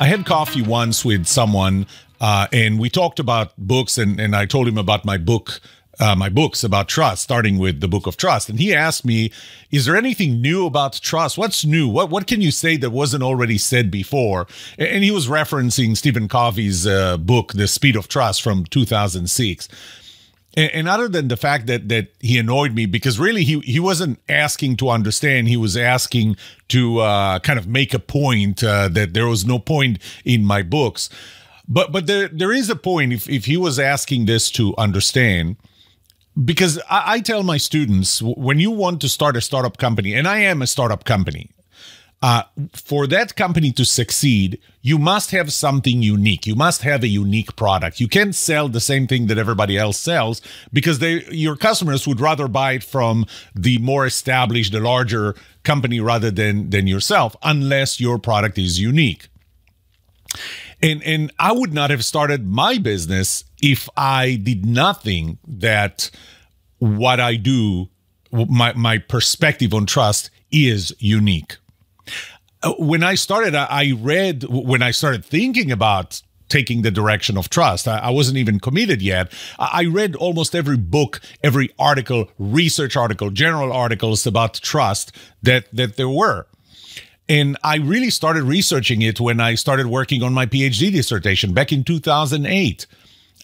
I had coffee once with someone, and we talked about books, and I told him about my books about trust, starting with the Book of Trust. And he asked me, is there anything new about trust? What's new? What can you say that wasn't already said before? And he was referencing Stephen Covey's book, The Speed of Trust, from 2006. And other than the fact that he annoyed me, because really he wasn't asking to understand, he was asking to kind of make a point that there was no point in my books. But there is a point if he was asking this to understand, because I tell my students, when you want to start a startup company, and I am a startup company, for that company to succeed, you must have something unique. You must have a unique product. You can't sell the same thing that everybody else sells, because your customers would rather buy it from the more established, the larger company rather than yourself, unless your product is unique. And I would not have started my business if I did not think that what I do, my perspective on trust, is unique. When I started, when I started thinking about taking the direction of trust, I wasn't even committed yet. I read almost every book, every article, research article, general articles about trust that there were. And I really started researching it when I started working on my PhD dissertation back in 2008.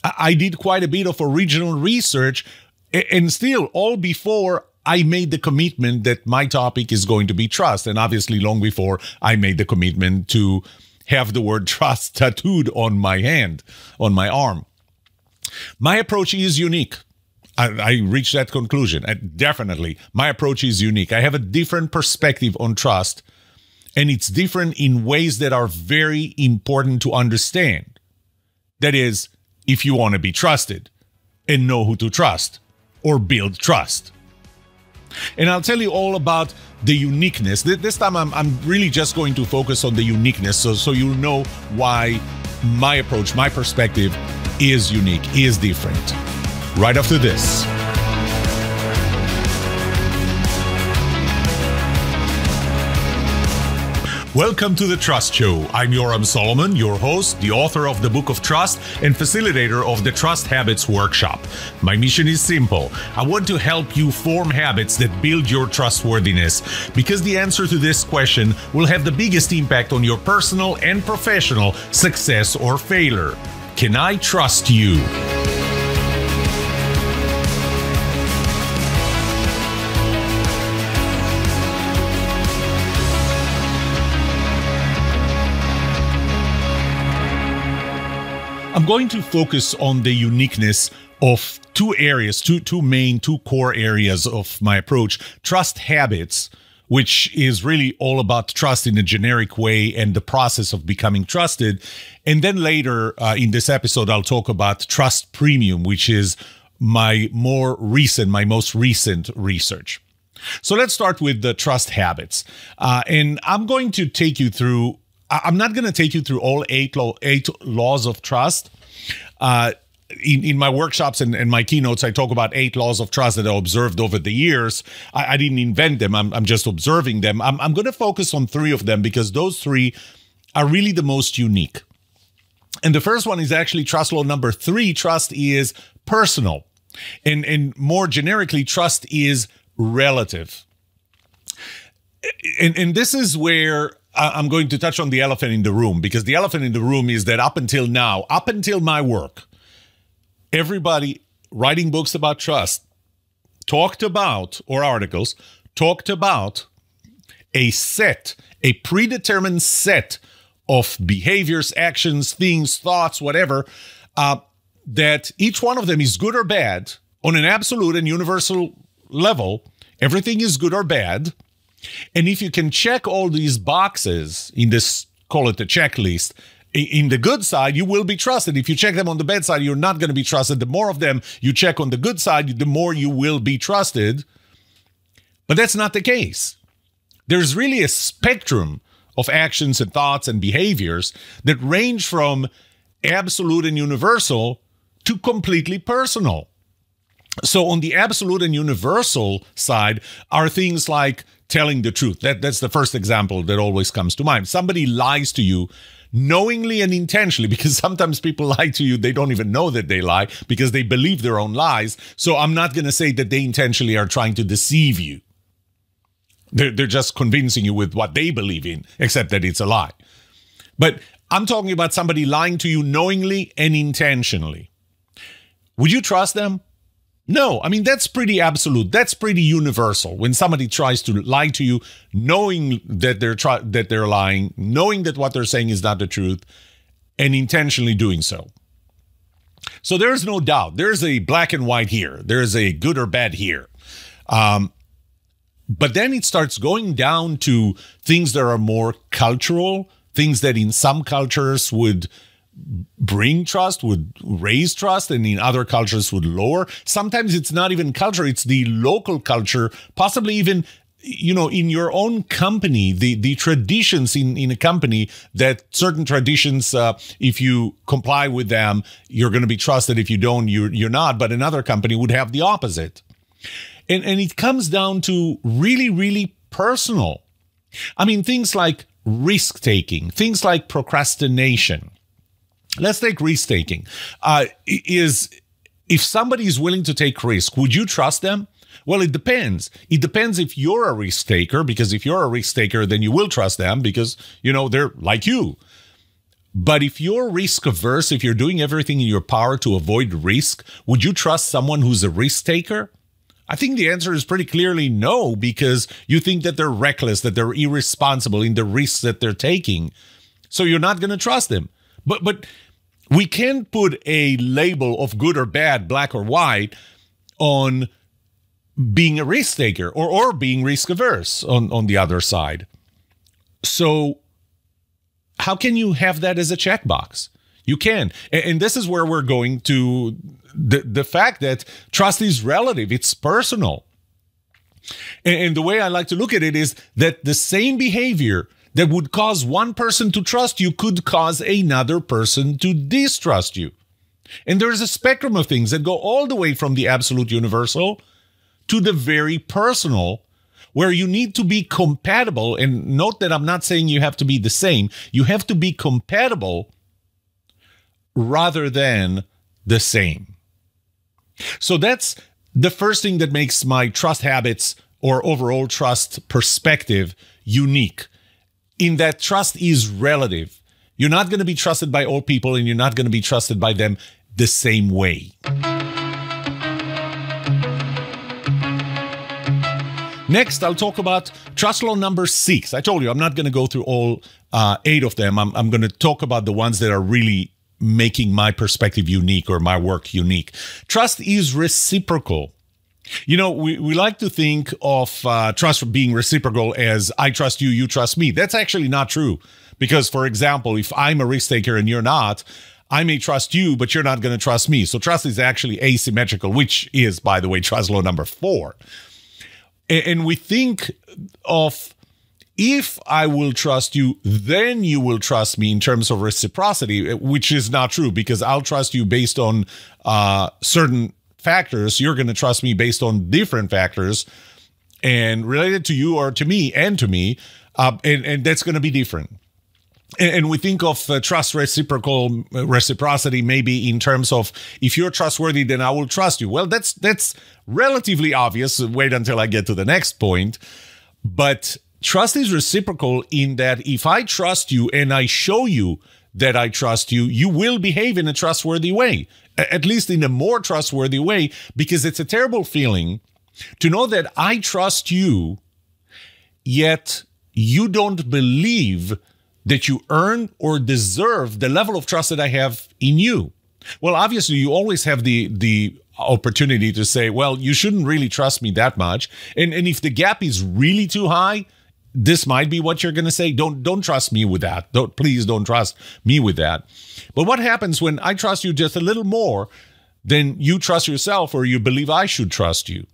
I did quite a bit of original research, and still all before I made the commitment that my topic is going to be trust. And obviously long before I made the commitment to have the word trust tattooed on my hand, on my arm. My approach is unique. I reached that conclusion. Definitely, my approach is unique. I have a different perspective on trust, and it's different in ways that are very important to understand. That is, if you want to be trusted and know who to trust or build trust. And I'll tell you all about the uniqueness. This time I'm really just going to focus on the uniqueness, so you'll know why my approach, my perspective is unique, is different. Right after this. Welcome to The Trust Show. I'm Yoram Solomon, your host, the author of the Book of Trust, and facilitator of the Trust Habits Workshop. My mission is simple. I want to help you form habits that build your trustworthiness, because the answer to this question will have the biggest impact on your personal and professional success or failure. Can I trust you? I'm going to focus on the uniqueness of two areas, two core areas of my approach. Trust habits, which is really all about trust in a generic way and the process of becoming trusted. And then later in this episode, I'll talk about trust premium, which is my most recent research. So let's start with the trust habits. And I'm going to take you through, I'm not going to take you through all eight laws of trust. In my workshops and my keynotes, I talk about 8 laws of trust that I observed over the years. I didn't invent them. I'm just observing them. I'm going to focus on 3 of them, because those 3 are really the most unique. And the first one is actually trust law number 3. Trust is personal. And more generically, trust is relative. And this is where I'm going to touch on the elephant in the room, because the elephant in the room is that up until now, up until my work, everybody writing books about trust talked about, or articles, talked about a predetermined set of behaviors, actions, things, thoughts, whatever, that each one of them is good or bad on an absolute and universal level. Everything is good or bad. And if you can check all these boxes in this, call it a checklist, in the good side, you will be trusted. If you check them on the bad side, you're not going to be trusted. The more of them you check on the good side, the more you will be trusted. But that's not the case. There's really a spectrum of actions and thoughts and behaviors that range from absolute and universal to completely personal. So on the absolute and universal side are things like telling the truth. That's the first example that always comes to mind. Somebody lies to you, knowingly and intentionally, because sometimes people lie to you, they don't even know that they lie because they believe their own lies. So I'm not going to say that they intentionally are trying to deceive you. They're just convincing you with what they believe in, except that it's a lie. But I'm talking about somebody lying to you knowingly and intentionally. Would you trust them? No. I mean, that's pretty absolute. That's pretty universal. When somebody tries to lie to you, knowing that they're lying, knowing that what they're saying is not the truth, and intentionally doing so. So there's no doubt. There's a black and white here. There's a good or bad here. But then it starts going down to things that are more cultural, things that in some cultures would bring trust, would raise trust, and in other cultures would lower. Sometimes it's not even culture, it's the local culture, possibly even, in your own company, the traditions in a company, that certain traditions, if you comply with them, you're going to be trusted. If you don't, you're not. But another company would have the opposite. And it comes down to really, really personal. I mean, things like risk-taking, things like procrastination. Let's take risk-taking. If somebody is willing to take risk, would you trust them? Well, it depends. It depends if you're a risk-taker, because if you're a risk-taker, then you will trust them because, they're like you. But if you're risk-averse, if you're doing everything in your power to avoid risk, would you trust someone who's a risk-taker? I think the answer is pretty clearly no, because you think that they're reckless, that they're irresponsible in the risks that they're taking. So you're not going to trust them. But we can't put a label of good or bad, black or white, on being a risk taker or being risk averse on the other side. So how can you have that as a checkbox? You can. And this is where we're going to the fact that trust is relative. It's personal. And the way I like to look at it is that the same behavior that would cause one person to trust you could cause another person to distrust you. And there's a spectrum of things that go all the way from the absolute universal to the very personal, where you need to be compatible. And note that I'm not saying you have to be the same. You have to be compatible rather than the same. So that's the first thing that makes my trust habits or overall trust perspective unique, in that trust is relative. You're not going to be trusted by all people, and you're not going to be trusted by them the same way. Next, I'll talk about trust law number 6. I told you I'm not going to go through all 8 of them. I'm going to talk about the ones that are really making my perspective unique or my work unique. Trust is reciprocal. We like to think of trust being reciprocal as I trust you, you trust me. That's actually not true. Because, for example, if I'm a risk taker and you're not, I may trust you, but you're not going to trust me. So trust is actually asymmetrical, which is, by the way, trust law number 4. And we think of, if I will trust you, then you will trust me in terms of reciprocity, which is not true, because I'll trust you based on certain factors. You're going to trust me based on different factors and related to you or to me and to me. And that's going to be different. And we think of trust reciprocity maybe in terms of, if you're trustworthy, then I will trust you. Well, that's relatively obvious. Wait until I get to the next point. But trust is reciprocal in that if I trust you and I show you that I trust you, you will behave in a trustworthy way, at least in a more trustworthy way, because it's a terrible feeling to know that I trust you, yet you don't believe that you earn or deserve the level of trust that I have in you. Well, obviously, you always have the opportunity to say, well, you shouldn't really trust me that much. And if the gap is really too high, this might be what you're going to say. Don't trust me with that. Please don't trust me with that. But what happens when I trust you just a little more than you trust yourself, or you believe I should trust you?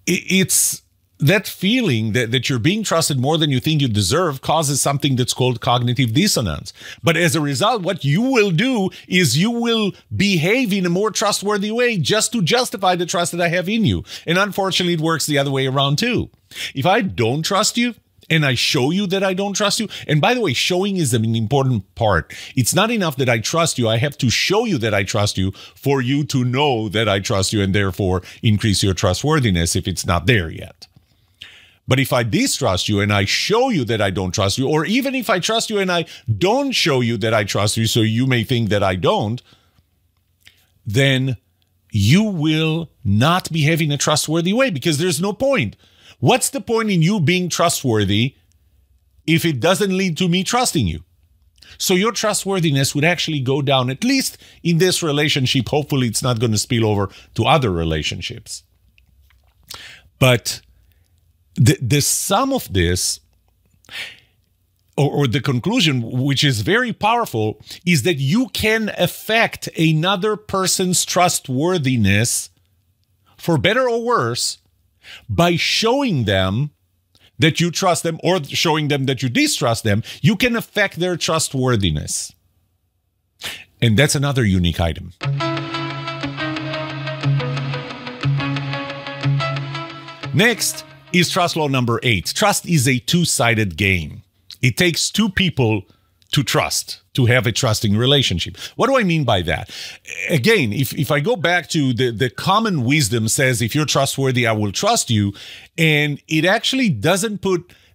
It's that feeling that you're being trusted more than you think you deserve causes something that's called cognitive dissonance. But as a result, what you will do is you will behave in a more trustworthy way just to justify the trust that I have in you. And unfortunately, it works the other way around too. If I don't trust you and I show you that I don't trust you. And by the way, showing is an important part. It's not enough that I trust you. I have to show you that I trust you for you to know that I trust you and therefore increase your trustworthiness if it's not there yet. But if I distrust you and I show you that I don't trust you, or even if I trust you and I don't show you that I trust you, so you may think that I don't, then you will not behave in a trustworthy way because there's no point. What's the point in you being trustworthy if it doesn't lead to me trusting you? So your trustworthiness would actually go down, at least in this relationship. Hopefully it's not going to spill over to other relationships. But the sum of this, or the conclusion, which is very powerful, is that you can affect another person's trustworthiness, for better or worse, by showing them that you trust them or showing them that you distrust them. You can affect their trustworthiness. And that's another unique item. Next is trust law number 8. Trust is a two-sided game. It takes two people to trust, to have a trusting relationship. What do I mean by that? Again, if I go back to the common wisdom says, if you're trustworthy, I will trust you. And it actually doesn't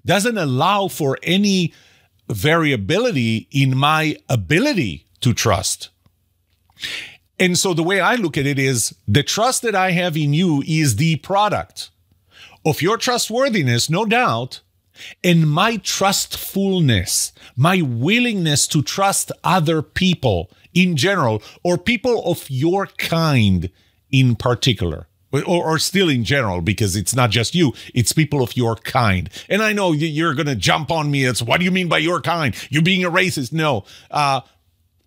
allow for any variability in my ability to trust. And so the way I look at it is the trust that I have in you is the product of your trustworthiness, no doubt, and my trustfulness, my willingness to trust other people in general, or people of your kind in particular, or still in general, because it's not just you, it's people of your kind. And I know you're going to jump on me. It's, what do you mean by your kind? You're being a racist. No.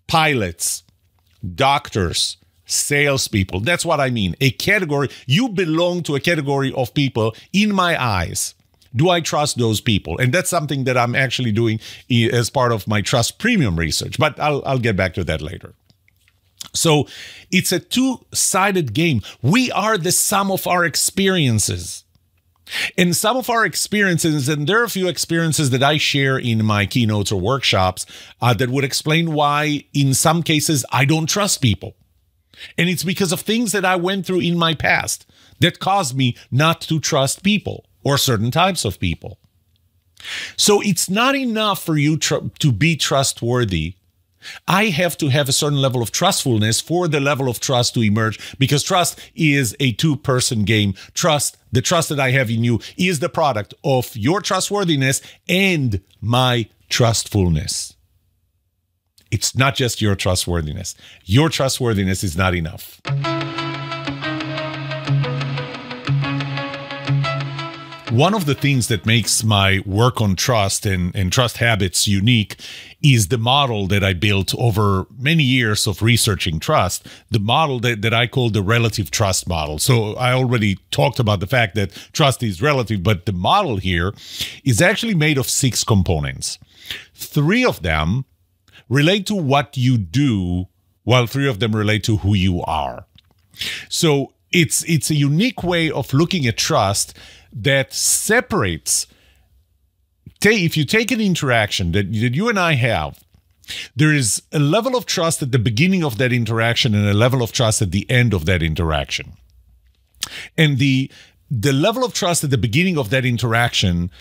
Pilots, doctors, salespeople. That's what I mean. A category. You belong to a category of people in my eyes. Do I trust those people? And that's something that I'm actually doing as part of my Trust Premium research. But I'll get back to that later. So it's a two-sided game. We are the sum of our experiences. And some of our experiences, and there are a few experiences that I share in my keynotes or workshops that would explain why in some cases I don't trust people. And it's because of things that I went through in my past that caused me not to trust people or certain types of people. So it's not enough for you to be trustworthy. I have to have a certain level of trustfulness for the level of trust to emerge, because trust is a two-person game. The trust that I have in you is the product of your trustworthiness and my trustfulness. It's not just your trustworthiness. Your trustworthiness is not enough. One of the things that makes my work on trust and trust habits unique is the model that I built over many years of researching trust, the model that I call the relative trust model. So I already talked about the fact that trust is relative, but the model here is actually made of 6 components. 3 of them relate to what you do, while 3 of them relate to who you are. So it's a unique way of looking at trust that separates. If you take an interaction that you and I have, there is a level of trust at the beginning of that interaction and a level of trust at the end of that interaction. And the level of trust at the beginning of that interaction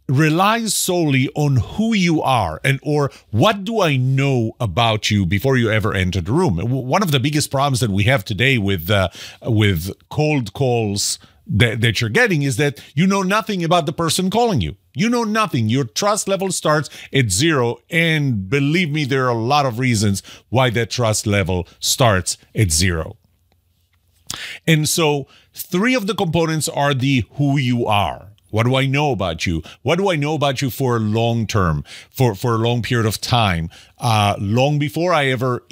relies solely on who you are or what do I know about you before you ever enter the room. One of the biggest problems that we have today with cold calls that you're getting is that you know nothing about the person calling you. You know nothing. Your trust level starts at 0. And believe me, there are a lot of reasons why that trust level starts at 0. And so 3 of the components are the who you are. What do I know about you? What do I know about you for long term, for a long period of time, long before I ever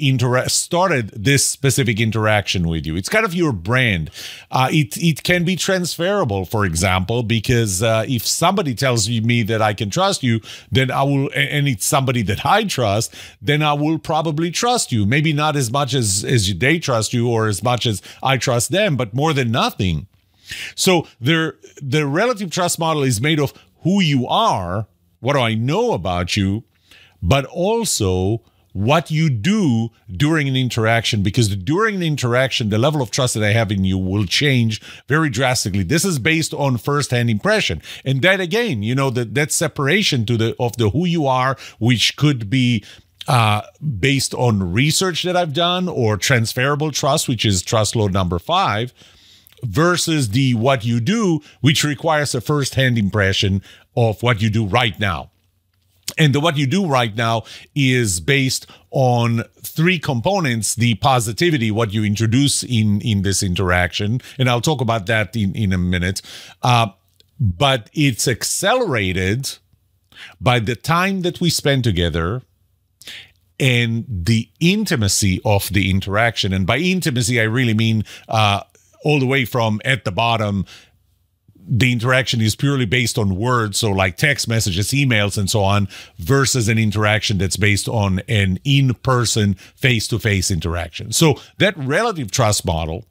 started this specific interaction with you? It's kind of your brand. It can be transferable, for example, because if somebody tells me that I can trust you, then I will, and it's somebody that I trust, then I will probably trust you. Maybe not as much as they trust you or as much as I trust them, but more than nothing. So the relative trust model is made of who you are, what do I know about you, but also what you do during an interaction, because during an interaction, the level of trust that I have in you will change very drastically. This is based on first-hand impression. And that, again, that separation of the who you are, which could be based on research that I've done, or transferable trust, which is trust law number 5, versus the what you do, which requires a first-hand impression of what you do right now. And the what you do right now is based on 3 components: the positivity, what you introduce in this interaction, and I'll talk about that in a minute, but it's accelerated by the time that we spend together and the intimacy of the interaction. And by intimacy, I really mean all the way from at the bottom, the interaction is purely based on words, so like text messages, emails, and so on, versus an interaction that's based on an in-person, face-to-face interaction. So that relative trust model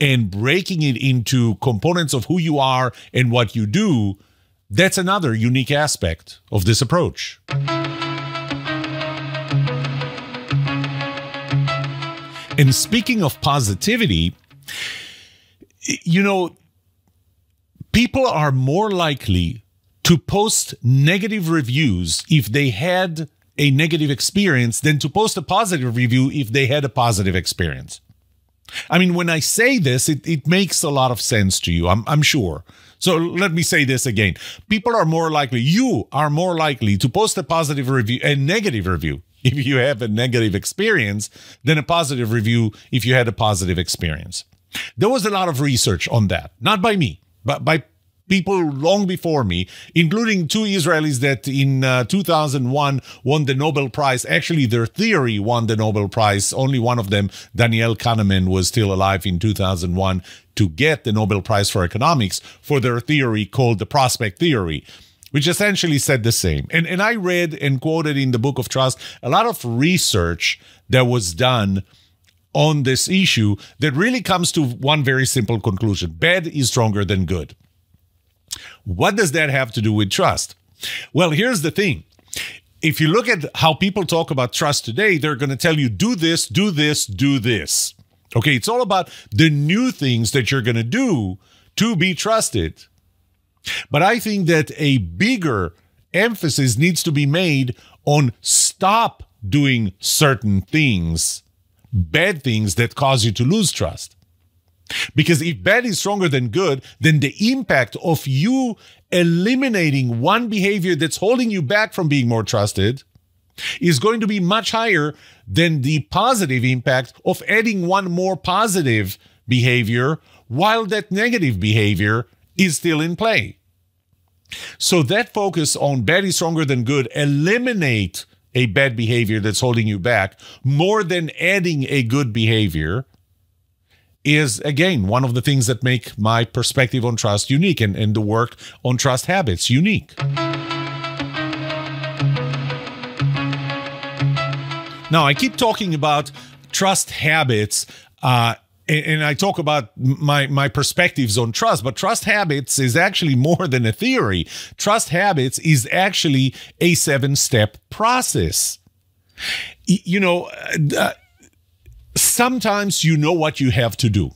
and breaking it into components of who you are and what you do, that's another unique aspect of this approach. And speaking of positivity, people are more likely to post negative reviews if they had a negative experience than to post a positive review if they had a positive experience. I mean, when I say this, it makes a lot of sense to you, I'm sure. So let me say this again. You are more likely to post a positive review, a negative review, if you have a negative experience, than a positive review if you had a positive experience. There was a lot of research on that, not by me, but by people long before me, including 2 Israelis that in 2001 won the Nobel Prize. Actually, their theory won the Nobel Prize. Only one of them, Daniel Kahneman, was still alive in 2001 to get the Nobel Prize for economics for their theory called the prospect theory, which essentially said the same. And I read and quoted in the Book of Trust a lot of research that was done on this issue that really comes to one very simple conclusion: bad is stronger than good. What does that have to do with trust? Well, here's the thing. If you look at how people talk about trust today, they're going to tell you, do this, do this, do this. Okay, it's all about the new things that you're going to do to be trusted. But I think that a bigger emphasis needs to be made on stop doing certain things, bad things that cause you to lose trust. Because if bad is stronger than good, then the impact of you eliminating one behavior that's holding you back from being more trusted is going to be much higher than the positive impact of adding one more positive behavior while that negative behavior is still in play. So that focus on bad is stronger than good, eliminate a bad behavior that's holding you back more than adding a good behavior, is, again, one of the things that make my perspective on trust unique and the work on trust habits unique. Now, I keep talking about trust habits, and I talk about my perspectives on trust, but trust habits is actually more than a theory. Trust habits is actually a 7-step process. Sometimes you know what you have to do.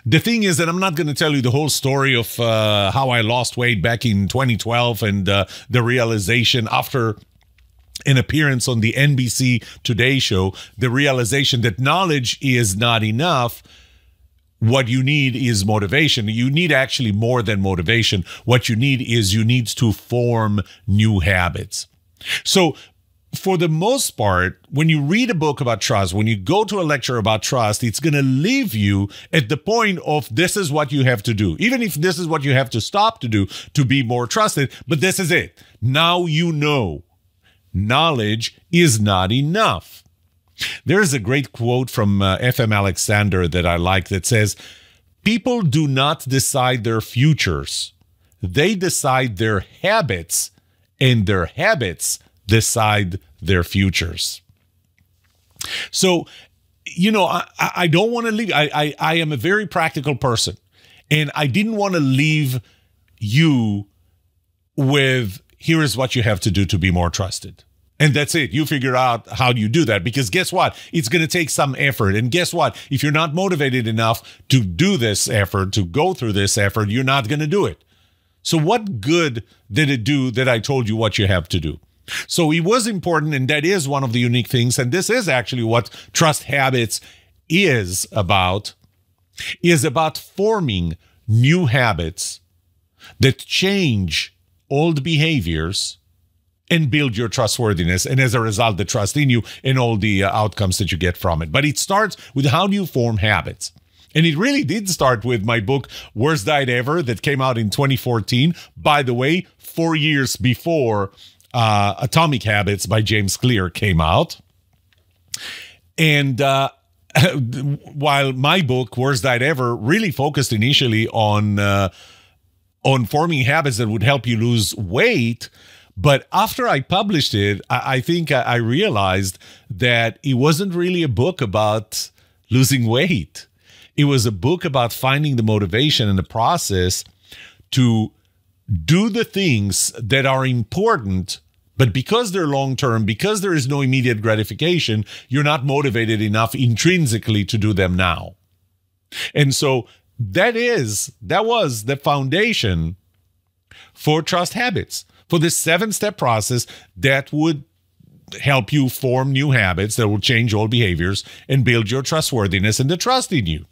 The thing is that I'm not going to tell you the whole story of how I lost weight back in 2012 and the realization after an appearance on the NBC Today show, the realization that knowledge is not enough. What you need is motivation. You need actually more than motivation. What you need to form new habits. So for the most part, when you read a book about trust, when you go to a lecture about trust, it's going to leave you at the point of this is what you have to do, even if this is what you have to stop to do to be more trusted. But this is it. Now you know. Knowledge is not enough. There's a great quote from F.M. Alexander that I like that says, "People do not decide their futures. They decide their habits, and their habits decide their futures." So, I don't want to leave. I am a very practical person, and I didn't want to leave you with here is what you have to do to be more trusted. And that's it. You figure out how you do that, because guess what? It's going to take some effort. And guess what? If you're not motivated enough to do this effort, to go through this effort, you're not going to do it. So what good did it do that I told you what you have to do? So it was important, and that is one of the unique things. And this is actually what Trust Habits is about forming new habits that change old behaviors and build your trustworthiness, and as a result, the trust in you and all the outcomes that you get from it. But it starts with how do you form habits? And it really did start with my book, Worst Diet Ever, that came out in 2014. By the way, 4 years before Atomic Habits by James Clear came out. And while my book, Worst Diet Ever, really focused initially on forming habits that would help you lose weight, but after I published it, I think I realized that it wasn't really a book about losing weight. It was a book about finding the motivation and the process to do the things that are important, but because they're long-term, because there is no immediate gratification, you're not motivated enough intrinsically to do them now. And so that was the foundation for Trust Habits, for this 7-step process that would help you form new habits that will change old behaviors and build your trustworthiness and the trust in you.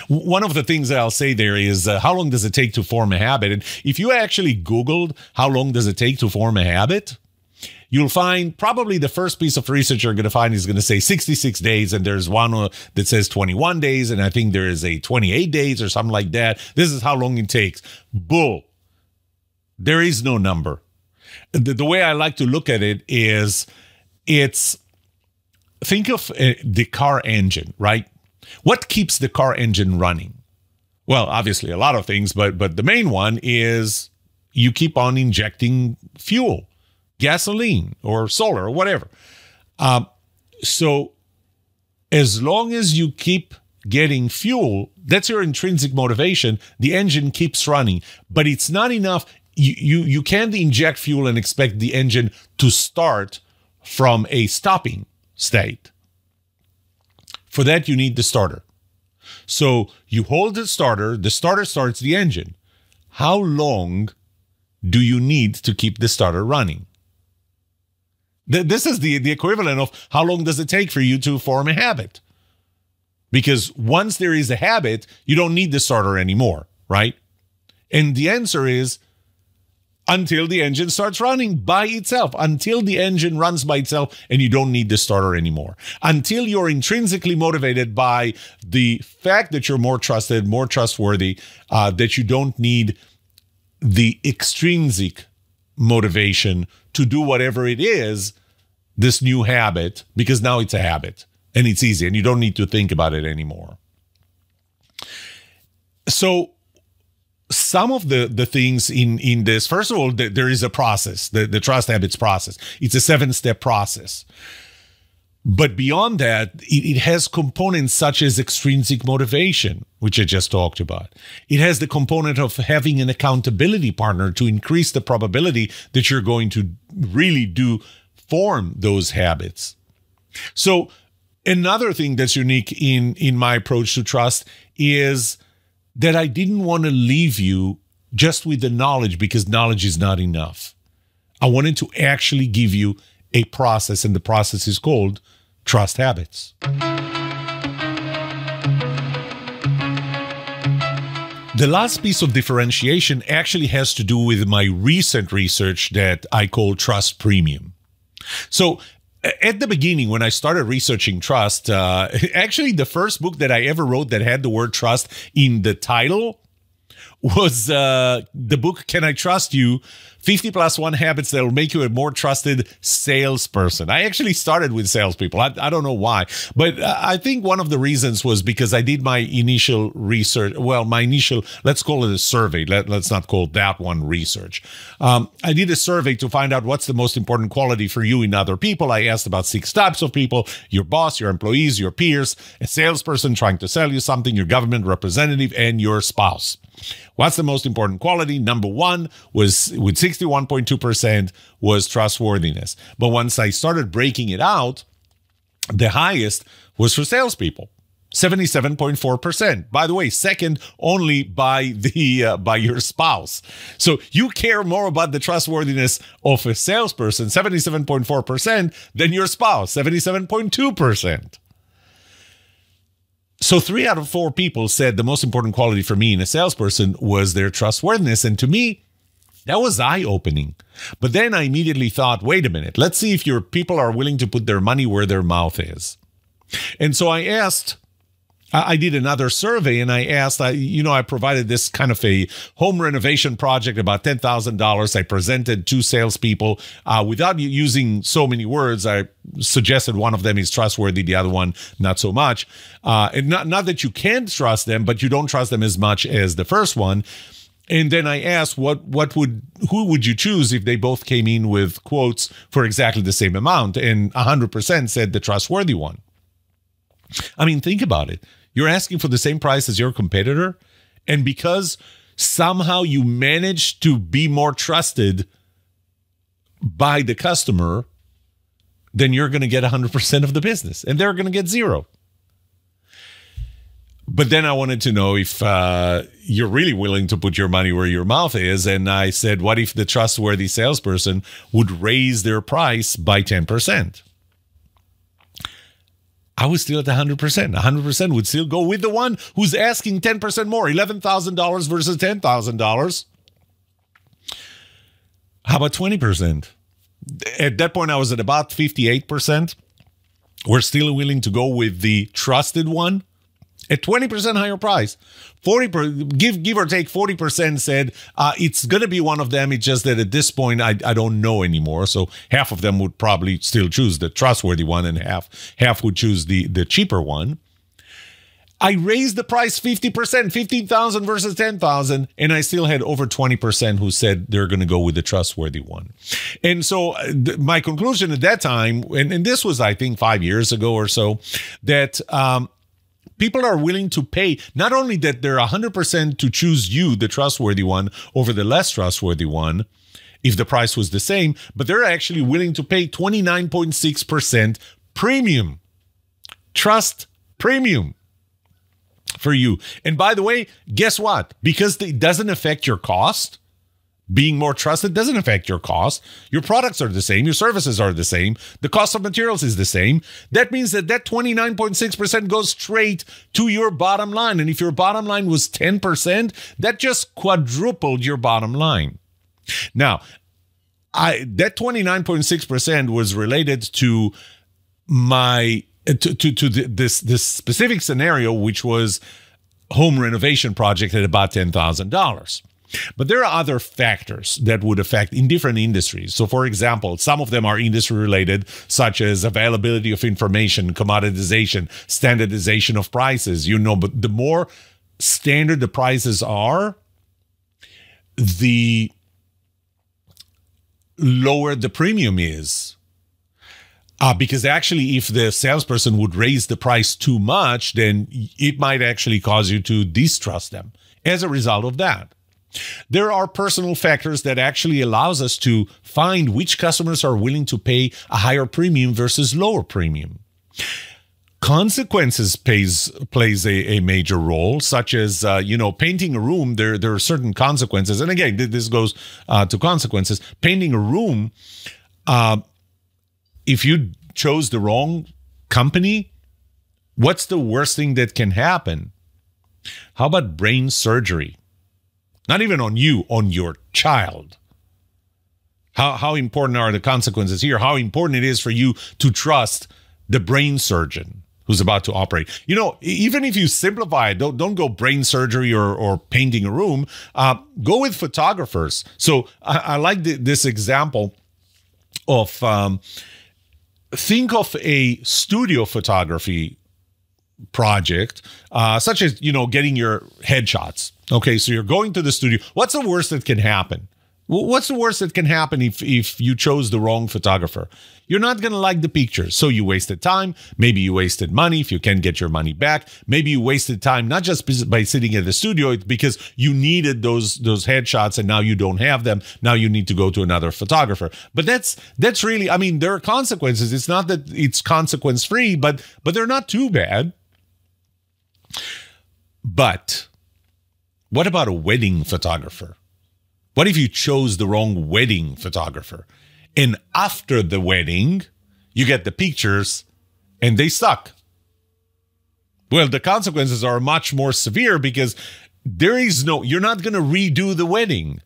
One of the things that I'll say there is how long does it take to form a habit? And if you actually Googled how long does it take to form a habit, you'll find probably the first piece of research you're going to find is going to say 66 days. And there's one that says 21 days. And I think there is a 28 days or something like that. This is how long it takes. Bull. There is no number. The way I like to look at it is think of the car engine, right? What keeps the car engine running? Well, obviously a lot of things, but the main one is you keep on injecting fuel, gasoline or solar or whatever. So as long as you keep getting fuel, that's your intrinsic motivation. The engine keeps running, but it's not enough. You can't inject fuel and expect the engine to start from a stopping state. For that, you need the starter. So you hold the starter starts the engine. How long do you need to keep the starter running? This is the equivalent of how long does it take for you to form a habit? Because once there is a habit, you don't need the starter anymore, right? And the answer is until the engine starts running by itself, until the engine runs by itself and you don't need the starter anymore, until you're intrinsically motivated by the fact that you're more trusted, more trustworthy, that you don't need the extrinsic motivation to do whatever it is, this new habit, because now it's a habit and it's easy and you don't need to think about it anymore. So some of the things in this, first of all, there is a process, the Trust Habits process. It's a 7-step process. But beyond that, it has components such as extrinsic motivation, which I just talked about. It has the component of having an accountability partner to increase the probability that you're going to really form those habits. So another thing that's unique in my approach to trust is that I didn't want to leave you just with the knowledge, because knowledge is not enough. I wanted to actually give you a process, and the process is called Trust Habits. The last piece of differentiation actually has to do with my recent research that I call Trust Premium. So at the beginning, when I started researching trust, actually the first book that I ever wrote that had the word trust in the title was the book, Can I Trust You? 50 plus 1 habits that will make you a more trusted salesperson. I actually started with salespeople. I don't know why, but I think one of the reasons was because I did my initial research. Well, my initial, let's call it a survey. Let's not call that one research. I did a survey to find out what's the most important quality for you in other people. I asked about 6 types of people: your boss, your employees, your peers, a salesperson trying to sell you something, your government representative, and your spouse. What's the most important quality? Number 1 was, with 61.2%, was trustworthiness. But once I started breaking it out, the highest was for salespeople, 77.4%. By the way, second only by your spouse. So you care more about the trustworthiness of a salesperson, 77.4%, than your spouse, 77.2%. So 3 out of 4 people said the most important quality for me in a salesperson was their trustworthiness. And to me, that was eye-opening. But then I immediately thought, wait a minute, let's see if your people are willing to put their money where their mouth is. And so I did another survey, and I asked, I provided this kind of a home renovation project, about $10,000. I presented 2 salespeople. Without using so many words, I suggested one of them is trustworthy, the other one not so much. And not that you can't trust them, but you don't trust them as much as the first one. And then I asked, who would you choose if they both came in with quotes for exactly the same amount? And 100% said the trustworthy one. I mean, think about it. You're asking for the same price as your competitor, and because somehow you managed to be more trusted by the customer, then you're going to get 100% of the business, and they're going to get 0. But then I wanted to know if you're really willing to put your money where your mouth is, and I said, what if the trustworthy salesperson would raise their price by 10%? I was still at 100%. 100% would still go with the one who's asking 10% more, $11,000 versus $10,000. How about 20%? At that point, I was at about 58%. We're still willing to go with the trusted one at 20% higher price. 40%, give or take 40% said it's going to be one of them. It's just that at this point, I don't know anymore. So half of them would probably still choose the trustworthy one, and half would choose the cheaper one. I raised the price 50%, 15,000 versus 10,000, and I still had over 20% who said they're going to go with the trustworthy one. And so my conclusion at that time, and this was, I think, 5 years ago or so, that people are willing to pay, not only that they're 100% to choose you, the trustworthy one, over the less trustworthy one, if the price was the same, but they're actually willing to pay 29.6% premium, trust premium for you. And by the way, guess what? Because it doesn't affect your cost, being more trusted doesn't affect your cost. Your products are the same. Your services are the same. The cost of materials is the same. That means that 29.6% goes straight to your bottom line. And if your bottom line was 10%, that just quadrupled your bottom line. Now, that 29.6% was related to this specific scenario, which was home renovation project at about $10,000. But there are other factors that would affect in different industries. So, for example, some of them are industry related, such as availability of information, commoditization, standardization of prices. But the more standard the prices are, the lower the premium is. Because actually, if the salesperson would raise the price too much, then it might actually cause you to distrust them as a result of that. There are personal factors that actually allows us to find which customers are willing to pay a higher premium versus lower premium. Consequences plays a major role, such as, painting a room. There are certain consequences. And again, this goes to consequences. Painting a room, if you chose the wrong company, what's the worst thing that can happen? How about brain surgery? Not even on you, on your child. How important are the consequences here? How important it is for you to trust the brain surgeon who's about to operate. You know, even if you simplify it, don't go brain surgery or painting a room. Go with photographers. So I like this example of think of a studio photography project, such as, you know, getting your headshots. Okay, so you're going to the studio. What's the worst that can happen? What's the worst that can happen if you chose the wrong photographer? You're not going to like the pictures. So you wasted time. Maybe you wasted money if you can get your money back. Maybe you wasted time not just by sitting at the studio, it's because you needed those headshots and now you don't have them. Now you need to go to another photographer. But that's really, I mean, there are consequences. It's not that it's consequence free, but they're not too bad. But what about a wedding photographer? What if you chose the wrong wedding photographer? And after the wedding, you get the pictures and they suck. Well, the consequences are much more severe because you're not going to redo the wedding.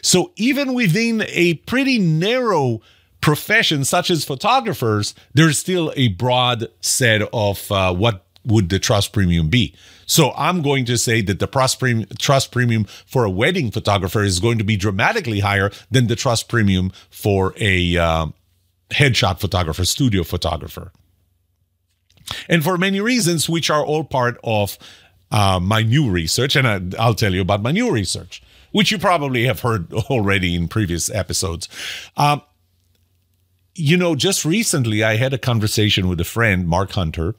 So even within a pretty narrow profession such as photographers, there's still a broad set of what would the trust premium be. So I'm going to say that the trust premium for a wedding photographer is going to be dramatically higher than the trust premium for a headshot photographer, studio photographer. And for many reasons, which are all part of my new research. And I'll tell you about my new research, which you probably have heard already in previous episodes. You know, just recently, I had a conversation with a friend, Mark Hunter,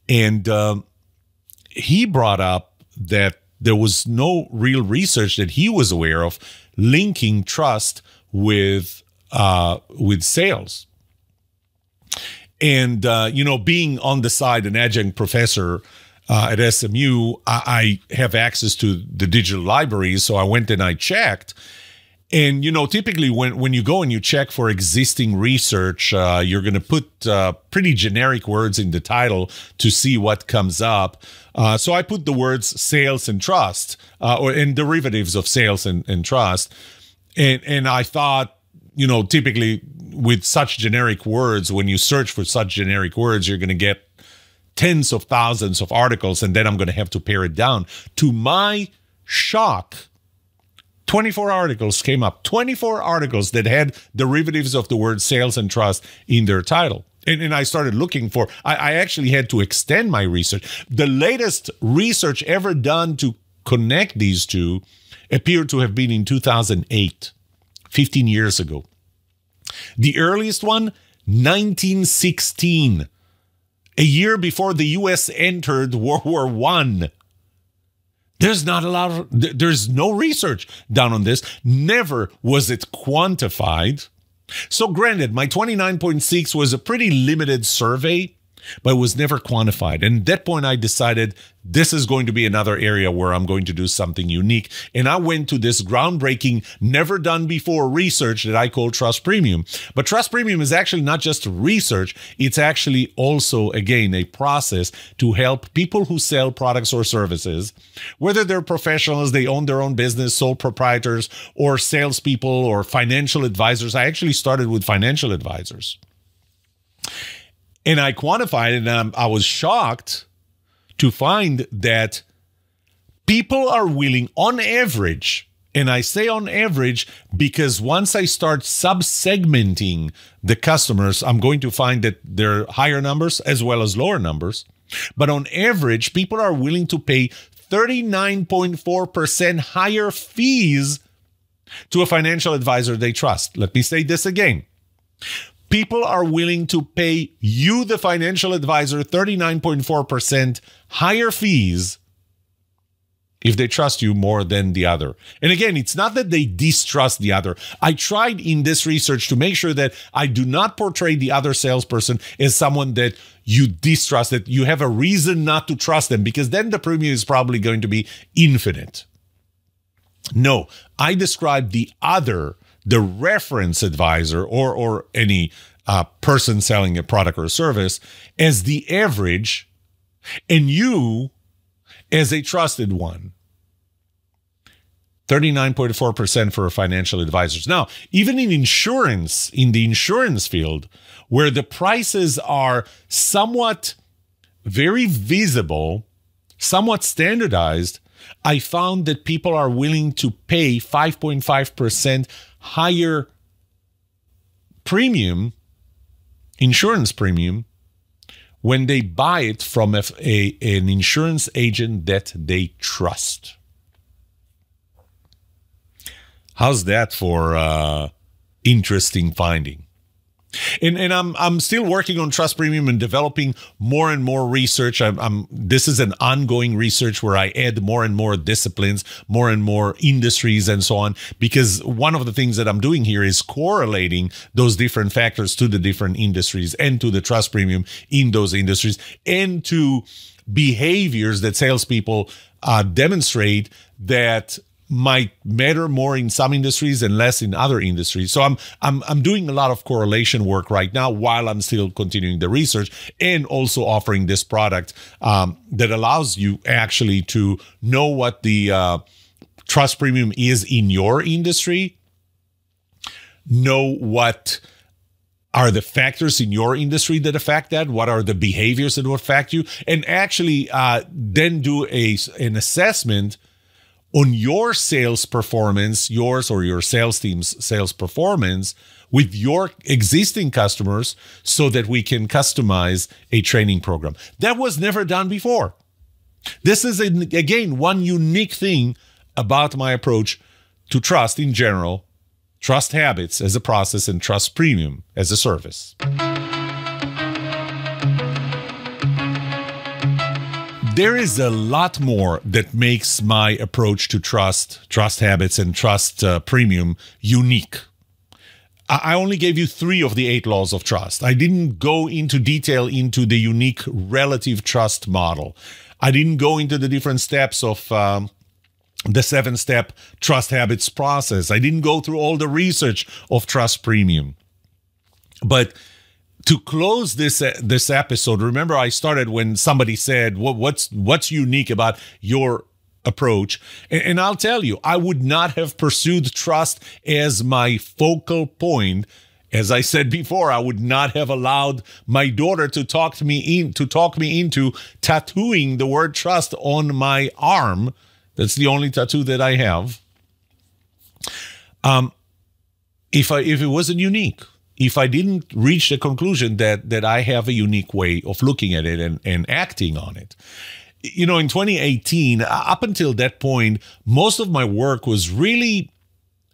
and he brought up that there was no real research that he was aware of linking trust with sales. And, you know, being on the side an adjunct professor at SMU, I have access to the digital libraries. So I went and I checked. And, you know, typically when you go and you check for existing research, you're going to put pretty generic words in the title to see what comes up. So I put the words sales and trust, and derivatives of sales and trust. And I thought, you know, typically with such generic words, when you search for such generic words, you're going to get tens of thousands of articles, and then I'm going to have to pare it down. To my shock, 24 articles came up, 24 articles that had derivatives of the word sales and trust in their title. And I started looking for, I actually had to extend my research. The latest research ever done to connect these two appeared to have been in 2008, 15 years ago. The earliest one, 1916, a year before the U.S. entered World War I. There's no research done on this. Never was it quantified. So granted, my 29.6 was a pretty limited survey, but it was never quantified. And at that point, I decided this is going to be another area where I'm going to do something unique. And I went to this groundbreaking, never done before research that I call Trust Premium. But Trust Premium is actually not just research. It's actually also, again, a process to help people who sell products or services, whether they're professionals, they own their own business, sole proprietors, or salespeople or financial advisors. I actually started with financial advisors. And I quantified it, and I was shocked to find that people are willing, on average, and I say on average because once I start sub-segmenting the customers, I'm going to find that there are higher numbers as well as lower numbers. But on average, people are willing to pay 39.4% higher fees to a financial advisor they trust. Let me say this again. People are willing to pay you, the financial advisor, 39.4% higher fees if they trust you more than the other. And again, it's not that they distrust the other. I tried in this research to make sure that I do not portray the other salesperson as someone that you distrust, that you have a reason not to trust them, because then the premium is probably going to be infinite. No, I describe the other, the reference advisor or any person selling a product or a service as the average, and you as a trusted one. 39.4% for financial advisors. Now, even in insurance, in the insurance field, where the prices are somewhat very visible, somewhat standardized, I found that people are willing to pay 5.5% higher premium, insurance premium, when they buy it from an insurance agent that they trust. How's that for interesting finding? And I'm still working on Trust Premium and developing more and more research. This is an ongoing research where I add more and more disciplines, more and more industries, and so on. Because one of the things that I'm doing here is correlating those different factors to the different industries and to the Trust Premium in those industries and to behaviors that salespeople demonstrate that might matter more in some industries and less in other industries. So I'm doing a lot of correlation work right now while I'm still continuing the research and also offering this product that allows you actually to know what the Trust Premium is in your industry, know what are the factors in your industry that affect that, what are the behaviors that will affect you, and actually then do an assessment on your sales performance, yours or your sales team's sales performance with your existing customers so that we can customize a training program. That was never done before. This is, again, one unique thing about my approach to trust in general, trust habits as a process, and Trust Premium as a service. There is a lot more that makes my approach to trust habits, and Trust Premium unique. I only gave you 3 of the 8 laws of trust. I didn't go into detail into the unique relative trust model. I didn't go into the different steps of the 7-step trust habits process. I didn't go through all the research of Trust Premium. But to close this episode, remember I started when somebody said, what's unique about your approach? And I'll tell you, I would not have pursued trust as my focal point. As I said before, I would not have allowed my daughter to talk me into tattooing the word trust on my arm. That's the only tattoo that I have. If it wasn't unique, if I didn't reach the conclusion that I have a unique way of looking at it and acting on it. You know, in 2018, up until that point, most of my work was really,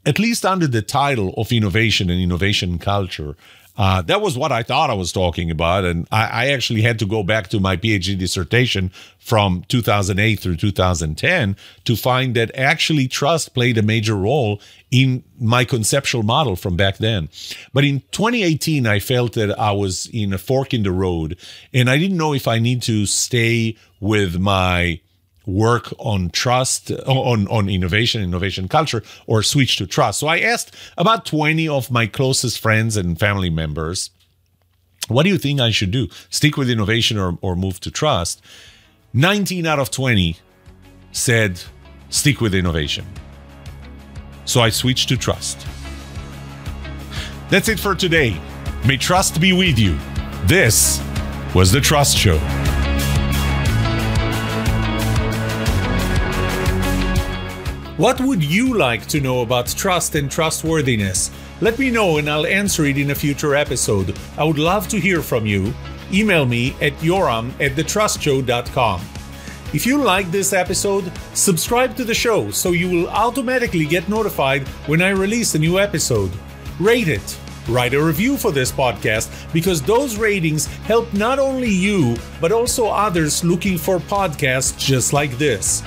at least under the title of innovation and innovation culture. That was what I thought I was talking about. And I actually had to go back to my PhD dissertation from 2008 through 2010 to find that actually trust played a major role in my conceptual model from back then. But in 2018, I felt that I was in a fork in the road, and I didn't know if I need to stay with my work on trust, on innovation culture, or switch to trust. So I asked about 20 of my closest friends and family members, what do you think I should do? Stick with innovation or move to trust? 19 out of 20 said, stick with innovation. So I switched to trust. That's it for today. May trust be with you. This was The Trust Show. What would you like to know about trust and trustworthiness? Let me know and I'll answer it in a future episode. I would love to hear from you. Email me at yoram@thetrustshow.com. If you like this episode, subscribe to the show so you will automatically get notified when I release a new episode. Rate it. Write a review for this podcast because those ratings help not only you, but also others looking for podcasts just like this.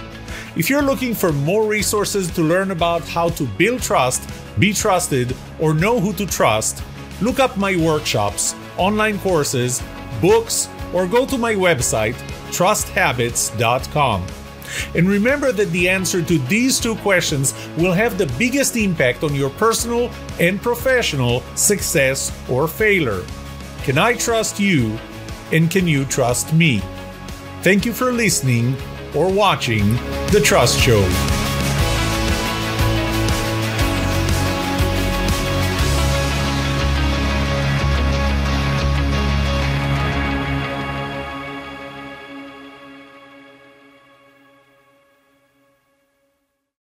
If you're looking for more resources to learn about how to build trust, be trusted, or know who to trust, look up my workshops, online courses, books, or go to my website, trusthabits.com. And remember that the answer to these 2 questions will have the biggest impact on your personal and professional success or failure. Can I trust you? And can you trust me? Thank you for listening or watching The Trust Show.